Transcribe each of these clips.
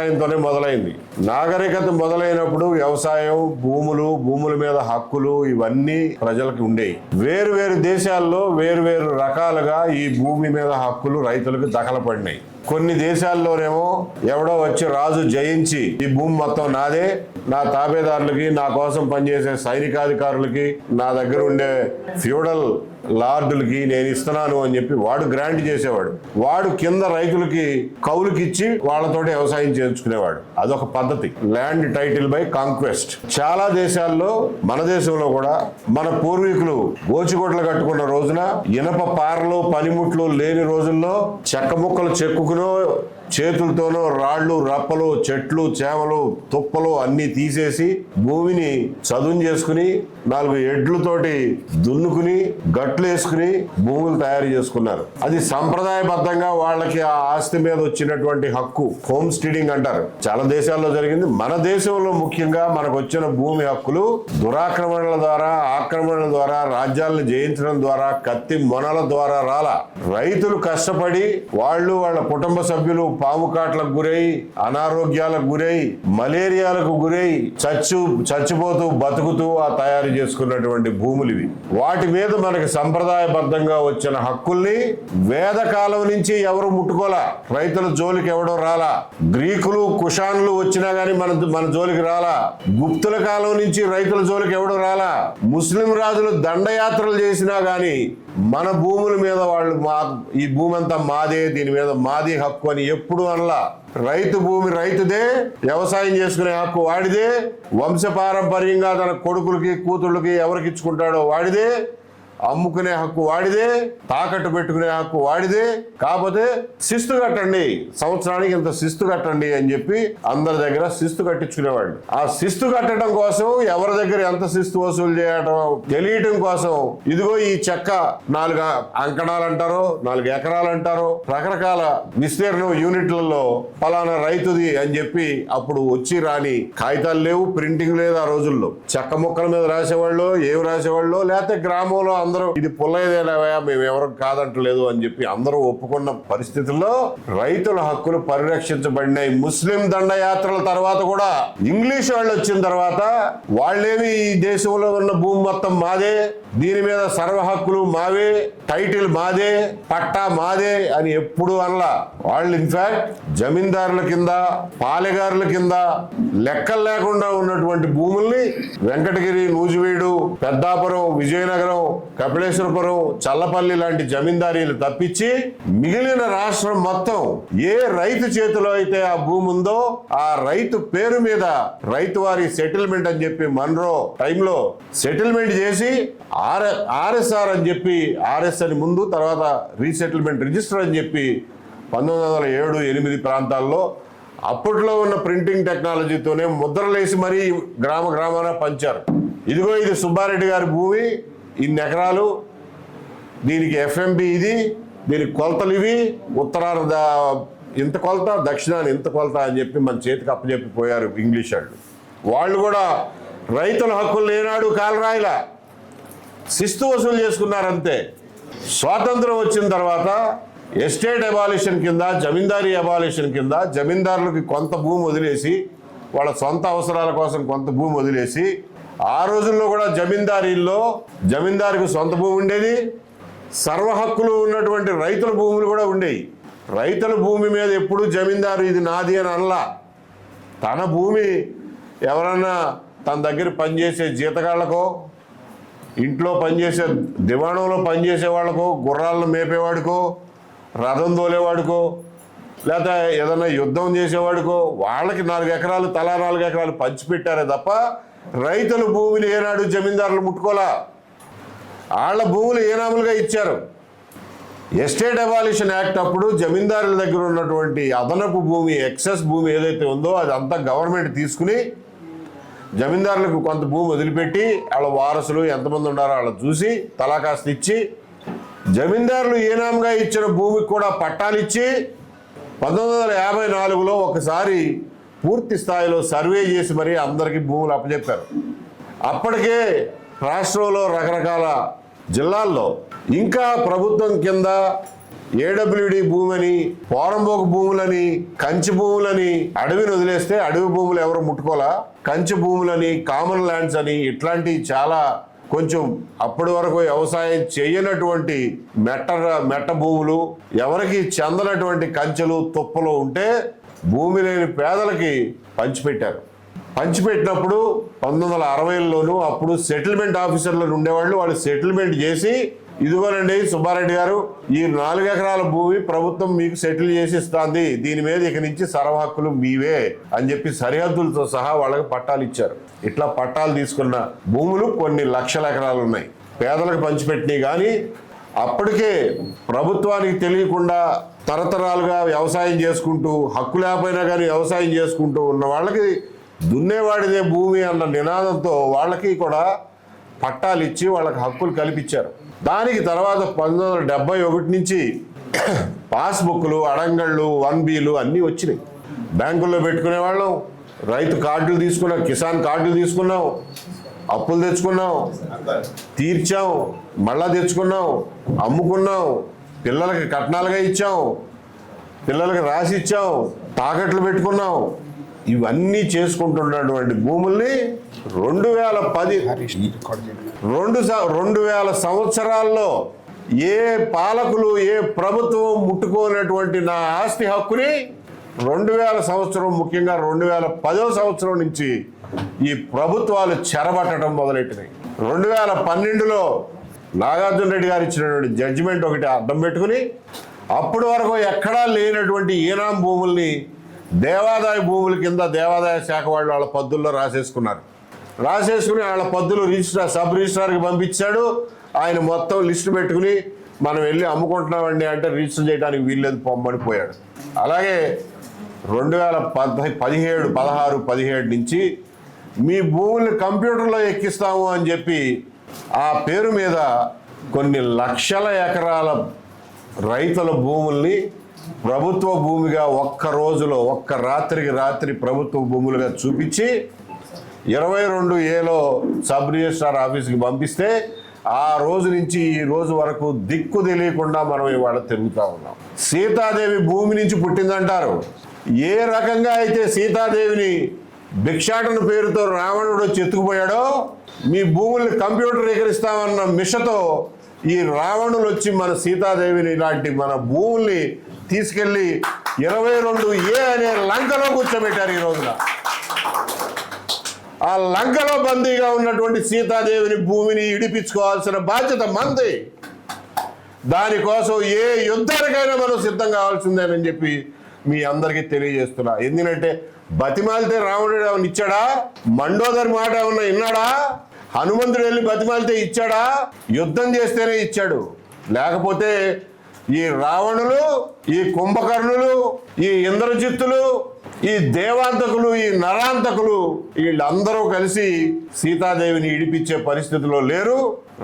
వ్యవసాయంతోనే మొదలైంది. నాగరికత మొదలైనప్పుడు వ్యవసాయం, భూముల మీద హక్కులు ఇవన్నీ ప్రజలకు ఉండేవి. వేరు వేరు దేశాల్లో వేరు వేరు రకాలుగా ఈ భూమి మీద హక్కులు రైతులకు దఖలపడినాయి. కొన్ని దేశాల్లోనేమో ఎవడో వచ్చి రాజు జయించి ఈ భూమి మొత్తం నాదే, నా తాబేదారులకి, నా కోసం పనిచేసే సైనికాధికారులకి, నా దగ్గర ఉండే ఫ్యూడల్ లార్డులకి నేను ఇస్తున్నాను అని చెప్పి వాడు గ్రాంట్ చేసేవాడు. వాడు కింద రైతులకి కౌలుకిచ్చి వాళ్ళతోటి వ్యవసాయం చేయించుకునేవాడు. అదొక పద్ధతి, ల్యాండ్ టైటిల్ బై కాంక్వెస్ట్. చాలా దేశాల్లో, మన దేశంలో కూడా మన పూర్వీకులు గోచిగొడ్లు కట్టుకున్న రోజున, ఇనప పారలు పనిముట్లు లేని రోజుల్లో చెక్క ముక్కలు చెక్కుకునో, చేతులతోనో రాళ్ళు, రప్పలు, చెట్లు, చేమలు, తుప్పలు అన్ని తీసేసి భూమిని చదును చేసుకుని 4 ఎడ్లతోటి దున్నుకుని గట్లు వేసుకుని భూములు తయారు చేసుకున్నారు. అది సంప్రదాయబద్ధంగా వాళ్ళకి ఆ ఆస్తి మీద వచ్చినటువంటి హక్కు, హోమ్ స్టీడింగ్ అంటారు. చాలా దేశాల్లో జరిగింది. మన దేశంలో ముఖ్యంగా మనకు వచ్చిన భూమి హక్కులు దురాక్రమణల ద్వారా, ఆక్రమణల ద్వారా, రాజ్యాలను జయించడం ద్వారా, కత్తి మొనల ద్వారా రాలా. రైతులు కష్టపడి వాళ్ళు, వాళ్ళ కుటుంబ సభ్యులు పాము కాట్లకు గురై, అనారోగ్యాలకు గురై, మలేరియాలకు గురై చచ్చిపోతూ బతుకుతూ ఆ తయారు చేసుకున్నటువంటి భూములు ఇవి. వాటి మీద మనకి సంప్రదాయబద్ధంగా వచ్చిన హక్కుల్ని వేదకాలం నుంచి ఎవరు ముట్టుకోలా. రైతుల జోలికి ఎవడో రాలా. గ్రీకులు, కుషాన్లు వచ్చినా గానీ మన జోలికి రాలా. గుప్తుల కాలం నుంచి రైతుల జోలికి ఎవడో రాలా. ముస్లిం రాజులు దండయాత్రలు చేసినా గానీ మన భూముల మీద వాళ్ళు ఈ భూమి అంతా మాదే, దీని మీద మాది హక్కు అని ఎప్పుడు అనలా. రైతు భూమి రైతుదే, వ్యవసాయం చేసుకునే హక్కు వాడిదే, వంశపారంపర్యంగా తన కొడుకులకి, కూతుళ్ళకి ఎవరికి ఇచ్చుకుంటాడో వాడిదే, అమ్ముకునే హక్కు వాడిదే, తాకట్టు పెట్టుకునే హక్కు వాడిదే. కాకపోతే శిస్తు కట్టండి, సంవత్సరానికి ఇంత శిస్తు కట్టండి అని చెప్పి అందరి దగ్గర శిస్తు కట్టించుకునేవాళ్ళు. ఆ శిస్తు కట్టడం కోసం, ఎవరి దగ్గర ఎంత శిస్తు వసూలు చేయటం తెలియటం కోసం, ఇదిగో ఈ చెక్క 4 అంకణాలు అంటారో, 4 ఎకరాలు అంటారో, రకరకాల విస్తీర్ణం యూనిట్లలో ఫలానా రైతుది అని చెప్పి అప్పుడు వచ్చి రాని కాగితాలు లేవు, ప్రింటింగ్ లేదు. ఆ రోజుల్లో చెక్క ముక్కల మీద రాసేవాళ్ళు, ఏమి రాసేవాళ్ళు, లేకపోతే గ్రామంలో అందరూ ఇది పుల్లయ్యదేనవా, మేము ఎవరు కాదంటలేదు అని చెప్పి అందరూ ఒప్పుకున్న పరిస్థితుల్లో రైతుల హక్కులు పరిరక్షించబడినాయి. ముస్లిం దండయాత్రల తర్వాత కూడా, ఇంగ్లీష్ వాళ్ళు వచ్చిన తర్వాత వాళ్ళేమి ఈ దేశంలో ఉన్న భూమి మొత్తం మాదే, దీని మీద సర్వ హక్కులు మావే, టైటిల్ మాదే, పట్టా మాదే అని ఎప్పుడు అనలా. వాళ్ళు ఇన్ఫాక్ట్ జమీందారుల కింద, పాలెగారుల కింద లెక్కలు లేకుండా ఉన్నటువంటి భూముల్ని వెంకటగిరి, నూజివీడు, పెద్దాపురం, విజయనగరం, కపిలేశ్వరపురం, చల్లపల్లి లాంటి జమీందారీలు తప్పించి మిగిలిన రాష్ట్రం మొత్తం ఏ రైతు చేతిలో అయితే ఆ భూమి ఉందో ఆ రైతు పేరు మీద రైతు వారి సెటిల్మెంట్ అని చెప్పి మన్రో టైంలో సెటిల్మెంట్ చేసి ఆర్ఎస్ఆర్ అని చెప్పి, ఆర్ఎస్ అని ముందు, తర్వాత రీసెటిల్మెంట్ రిజిస్టర్ అని చెప్పి 1907-8 ప్రాంతాల్లో అప్పట్లో ఉన్న ప్రింటింగ్ టెక్నాలజీతోనే ముద్రలేసి మరీ గ్రామాన పంచారు. ఇదిగో ఇది సుబ్బారెడ్డి గారి భూమి, ఇన్ని ఎకరాలు, దీనికి ఎఫ్ఎంబి ఇది, దీనికి కొలతలు ఇవి, ఉత్తరాన ఇంత కొలత, దక్షిణాన్ని ఇంత కొలత అని చెప్పి మన చేతికి అప్పచెప్పిపోయారు ఇంగ్లీష్ వాళ్ళు. వాళ్ళు కూడా రైతుల హక్కులు లేనాడు కాలరాయిలా, శిస్తు వసూలు చేసుకున్నారంతే. స్వాతంత్రం వచ్చిన తర్వాత ఎస్టేట్ అబాలిషన్ కింద, జమీందారీ అబాలిషన్ కింద జమీందారులకి కొంత భూమి వదిలేసి, వాళ్ళ సొంత అవసరాల కోసం కొంత భూమి వదిలేసి, ఆ రోజుల్లో కూడా జమీందారికి సొంత భూమి ఉండేది, సర్వ హక్కులు ఉన్నటువంటి రైతుల భూములు కూడా ఉండేవి. రైతుల భూమి మీద ఎప్పుడు జమీందారు ఇది నాది అని అనలా. తన భూమి ఎవరన్నా తన దగ్గర పనిచేసే జీతగాళ్లకో, ఇంట్లో పనిచేసే దివాణంలో పనిచేసే వాళ్ళకో, గుర్రాలను మేపేవాడికో, రథం తోలేవాడికో, లేకపోతే ఏదైనా యుద్ధం చేసేవాడికో వాళ్ళకి 4 ఎకరాలు, తలా 4 ఎకరాలు పంచిపెట్టారే తప్ప రైతుల భూమిని ఏనాడు జమీందారులు ముట్టుకోలా. వాళ్ళ భూములు ఏనాములుగా ఇచ్చారు. ఎస్టేట్ అబాలిషన్ యాక్ట్ అప్పుడు జమీందారుల దగ్గర ఉన్నటువంటి అదనపు భూమి, ఎక్సెస్ భూమి ఏదైతే ఉందో అదంతా గవర్నమెంట్ తీసుకుని జమీందారులకు కొంత భూమి వదిలిపెట్టి వాళ్ళ వారసులు ఎంతమంది ఉన్నారో వాళ్ళ చూసి తలా కాస్త ఇచ్చి, జమీందారులు ఏనాముగా ఇచ్చిన భూమికి కూడా పట్టాలిచ్చి 1954లో ఒకసారి పూర్తి స్థాయిలో సర్వే చేసి మరీ అందరికీ భూములు అప్పచెప్పారు. అప్పటికే రాష్ట్రంలో రకరకాల జిల్లాల్లో ఇంకా ప్రభుత్వం కింద ఏడబ్ల్యూడి భూమని, పోరంబోకు భూములని, కంచి భూములని, అడవిని వదిలేస్తే అడవి భూములు ఎవరు ముట్టుకోలా, కంచి భూములని, కామన్ ల్యాండ్స్ అని ఇట్లాంటి చాలా కొంచెం అప్పటి వరకు వ్యవసాయం చేయనటువంటి మెట్ట భూములు, ఎవరికి చెందనటువంటి కంచెలు తుప్పలు ఉంటే భూమి లేని పేదలకి పంచిపెట్టారు. పంచిపెట్టినప్పుడు 1960లోనూ అప్పుడు సెటిల్మెంట్ ఆఫీసర్లు ఉండేవాళ్ళు. వాళ్ళు సెటిల్మెంట్ చేసి ఇదిగోనండి సుబ్బారెడ్డి గారు, ఈ 4 ఎకరాల భూమి ప్రభుత్వం మీకు సెటిల్ చేసి ఇస్తుంది, దీని మీద ఇక నుంచి సర్వ హక్కులు మీవే అని చెప్పి సరిహద్దులతో సహా వాళ్ళకి పట్టాలు ఇచ్చారు. ఇట్లా పట్టాలు తీసుకున్న భూములు కొన్ని లక్షల ఎకరాలు ఉన్నాయి. పేదలకు పంచిపెట్టినాయి. కానీ అప్పటికే ప్రభుత్వానికి తెలియకుండా తరతరాలుగా వ్యవసాయం చేసుకుంటూ, హక్కు లేకపోయినా కానీ వ్యవసాయం చేసుకుంటూ ఉన్న వాళ్ళకి దున్నేవాడిదే భూమి అన్న నినాదంతో వాళ్ళకి కూడా పట్టాలు ఇచ్చి వాళ్ళకి హక్కులు కల్పించారు. దానికి తర్వాత 1971 నుంచి పాస్బుక్లు, అడంగళ్ళు, 1Bలు అన్నీ వచ్చినాయి. బ్యాంకుల్లో పెట్టుకునే వాళ్ళం, రైతు కార్డులు తీసుకున్నాం, కిసాన్ కార్డులు తీసుకున్నాం, అప్పులు తెచ్చుకున్నాం, తీర్చాం, మళ్ళా తెచ్చుకున్నాం, అమ్ముకున్నాం, పిల్లలకి కట్నాలుగా ఇచ్చాం, పిల్లలకి రాసి ఇచ్చాం, తాకట్లు పెట్టుకున్నాం. ఇవన్నీ చేసుకుంటున్నటువంటి భూముల్ని 2010 సంవత్సరాల్లో ఏ పాలకులు, ఏ ప్రభుత్వం ముట్టుకోనటువంటి నా ఆస్తి హక్కుని 2000 సంవత్సరం, ముఖ్యంగా 2010 సంవత్సరం నుంచి ఈ ప్రభుత్వాలు చెరబట్టడం మొదలెట్టినాయి. 2012లో నాగార్జున రెడ్డి గారు ఇచ్చినటువంటి జడ్జిమెంట్ ఒకటి అడ్డం పెట్టుకుని అప్పటి వరకు ఎక్కడా లేనటువంటి ఈనాం భూముల్ని దేవాదాయ భూముల కింద దేవాదాయ శాఖ వాళ్ళు వాళ్ళ పద్దుల్లో రాసేసుకుని వాళ్ళ పద్దులు సబ్ రిజిస్ట్రార్కి పంపించాడు. ఆయన మొత్తం లిస్టు పెట్టుకుని మనం వెళ్ళి అమ్ముకుంటున్నామండి అంటే రిజిస్టర్ చేయడానికి వీల్లేదు పొమ్మని పోయాడు. అలాగే 2017, 16, 17 నుంచి మీ భూముల్ని కంప్యూటర్లో ఎక్కిస్తాము అని చెప్పి ఆ పేరు మీద కొన్ని లక్షల ఎకరాల రైతుల భూముల్ని ప్రభుత్వ భూమిగా ఒక్క రోజులో, ఒక్క రాత్రికి రాత్రి ప్రభుత్వ భూములుగా చూపించి 22Aలో సబ్ రిజిస్ట్రార్ ఆఫీస్కి పంపిస్తే ఆ రోజు నుంచి ఈ రోజు వరకు దిక్కు తెలియకుండా మనం ఇవాళ తిరుగుతూ ఉన్నాం. సీతాదేవి భూమి నుంచి పుట్టిందంటారు. ఏ రకంగా అయితే సీతాదేవిని భిక్షాటన పేరుతో రావణుడు వచ్చి ఎత్తుకుపోయాడో, మీ భూముల్ని కంప్యూటరీకరిస్తామన్న మిషతో ఈ రావణులు వచ్చి మన సీతాదేవిని ఇలాంటి మన భూముల్ని తీసుకెళ్లి 22A అనే లంకలో కూర్చోబెట్టారు. ఈ రోజున ఆ లంకలో బందీగా ఉన్నటువంటి సీతాదేవిని భూమిని ఇడిపించుకోవాల్సిన బాధ్యత మనది. దానికోసం ఏ యుద్ధానికైనా మనం సిద్ధం కావాల్సిందేనని చెప్పి మీ అందరికీ తెలియజేస్తున్నా. ఎందుకంటే బతిమాలితే రావణుడు ఏమన్నా ఇచ్చాడా? మండోదరి మాట ఏమన్నా విన్నాడా? హనుమంతుడు వెళ్ళి బతిమాలితే ఇచ్చాడా? యుద్ధం చేస్తేనే ఇచ్చాడు. లేకపోతే ఈ రావణులు, ఈ కుంభకర్ణులు, ఈ ఇంద్రజిత్తులు, ఈ దేవాంతకులు, ఈ నరాంతకులు వీళ్ళందరూ కలిసి సీతాదేవిని ఇడిపించే పరిస్థితిలో లేరు.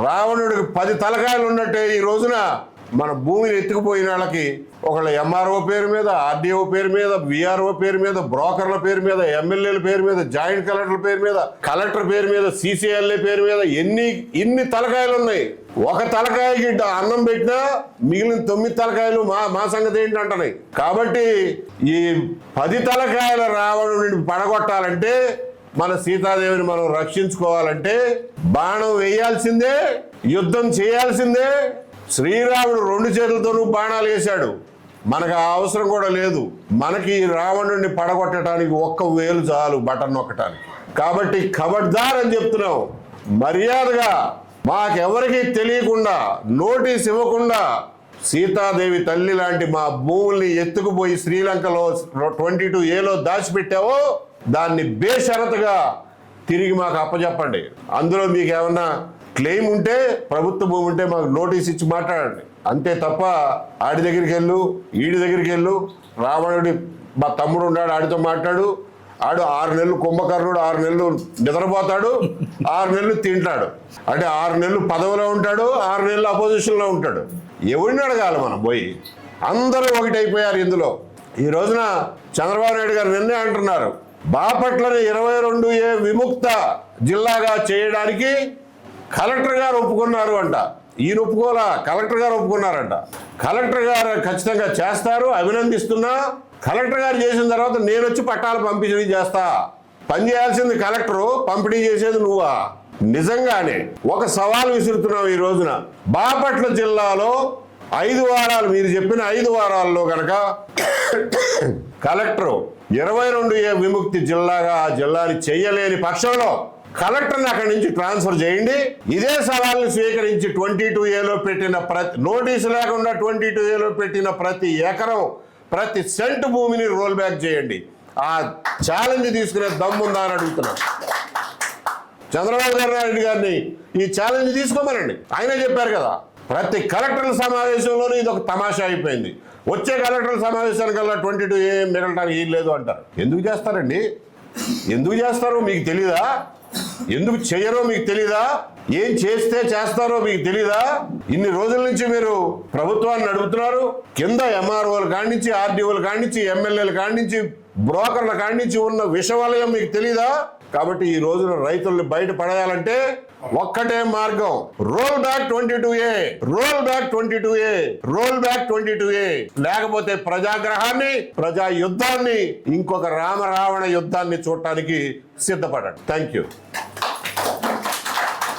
రావణుడికి 10 తలకాయలు ఉన్నట్టే ఈ రోజున మన భూమిని ఎత్తుకుపోయిన వాళ్ళకి ఒకళ్ళ MRO పేరు మీద, RDO పేరు మీద, VRO పేరు మీద, బ్రోకర్ల పేరు మీద, ఎమ్మెల్యేల పేరు మీద, జాయింట్ కలెక్టర్ల పేరు మీద, కలెక్టర్ పేరు మీద, CCLA పేరు మీద ఇన్ని తలకాయలు ఉన్నాయి. ఒక తలకాయకి అన్నం పెట్టినా మిగిలిన 9 తలకాయలు మా సంగతి ఏంటి అంటున్నాయి. కాబట్టి ఈ 10 తలకాయల రావణుడిని పడగొట్టాలంటే, మన సీతాదేవిని మనం రక్షించుకోవాలంటే బాణం వేయాల్సిందే, యుద్ధం చేయాల్సిందే. శ్రీరాముడు 2 చేతులతోనూ బాణాలు వేశాడు. మనకు ఆ అవసరం కూడా లేదు. మనకి రావణుడిని పడగొట్టడానికి 1 వేలు చాలు బటన్ నొక్కటానికి. కాబట్టి ఖబర్దార్ అని చెప్తున్నాం. మర్యాదగా మాకెవరికి తెలియకుండా, నోటీస్ ఇవ్వకుండా సీతాదేవి తల్లి లాంటి మా భూముల్ని ఎత్తుకుపోయి శ్రీలంకలో 22Aలో దాచిపెట్టావో దాన్ని బేషరతుగా తిరిగి మాకు అప్పచెప్పండి. అందులో మీకు ఏమన్నా క్లెయిమ్ ఉంటే, ప్రభుత్వ భూమి ఉంటే మాకు నోటీస్ ఇచ్చి మాట్లాడండి. అంతే తప్ప ఆడి దగ్గరికి వెళ్ళు, ఈడి దగ్గరికి వెళ్ళు, రావణుడి మా తమ్ముడు ఉన్నాడు ఆడితో మాట్లాడు, ఆడు 6 నెలలు కుంభకర్ణుడు, 6 నెలలు నిద్రపోతాడు, 6 నెలలు తింటాడు. అంటే 6 నెలలు పదవిలో ఉంటాడు, 6 నెలలు అపోజిషన్లో ఉంటాడు. ఎవరిని అడగాలి మనం పోయి? అందరూ ఒకటైపోయారు ఇందులో. ఈ రోజున చంద్రబాబు నాయుడు గారు నిన్నే అంటున్నారు, బాపట్లని 22A విముక్త జిల్లాగా చేయడానికి కలెక్టర్ గారు ఒప్పుకున్నారు అంట. ఈయన ఒప్పుకోలా, కలెక్టర్ గారు ఒప్పుకున్నారంట. కలెక్టర్ గారు ఖచ్చితంగా చేస్తారు, అభినందిస్తున్నా. కలెక్టర్ గారు చేసిన తర్వాత నేను వచ్చి పట్టాలు పంపిణీ చేస్తా. పని చేయాల్సింది కలెక్టరు, పంపిణీ చేసేది నువ్వా? నిజంగానే ఒక సవాల్ విసురుతున్నావు ఈ రోజున. బాపట్ల జిల్లాలో 5 వారాలు, మీరు చెప్పిన 5 వారాల్లో కనుక కలెక్టరు 22A విముక్తి జిల్లాగా ఆ జిల్లాని చెయ్యలేని పక్షంలో కలెక్టర్ని అక్కడి నుంచి ట్రాన్స్ఫర్ చేయండి. ఇదే సవాల్ని స్వీకరించి 22Aలో పెట్టిన నోటీసు లేకుండా 22Aలో పెట్టిన ప్రతి ఎకరం, ప్రతి సెంట్ భూమిని రోల్ బ్యాక్ చేయండి. ఆ ఛాలెంజ్ తీసుకునే దమ్ముందా అని అడుగుతున్నా. చంద్రబాబు నాయుడు గారిని ఈ ఛాలెంజ్ తీసుకోమనండి. ఆయనే చెప్పారు కదా, ప్రతి కలెక్టర్ల సమావేశంలోనూ ఇది ఒక తమాషా అయిపోయింది. వచ్చే కలెక్టర్ల సమావేశానికల్లా 22A మిగలటానికి ఏం లేదు అంటారు. ఎందుకు చేస్తారండి? ఎందుకు చేస్తారో మీకు తెలీదా? ఎందుకు చెయ్యరో మీకు తెలీదా? ఏం చేస్తే చేస్తారో మీకు తెలీదా? ఇన్ని రోజుల నుంచి మీరు ప్రభుత్వాన్ని నడుపుతున్నారు. కింద MROల కాడినుంచి, RDOల కాడినుంచి, ఎమ్మెల్యేల కాడినుంచి, బ్రోకర్ల కాడినుంచి ఉన్న విషవలయం మీకు తెలీదా? కాబట్టి ఈ రోజున రైతుల్ని బయట పడేయాలంటే ఒక్కటే మార్గం, roll back 22A, roll back 22A, roll back 22A. లేకపోతే ప్రజాగ్రహాన్ని, ప్రజా యుద్ధాన్ని, ఇంకొక రామరావణ యుద్ధాన్ని చూడటానికి సిద్ధపడండి. Thank you.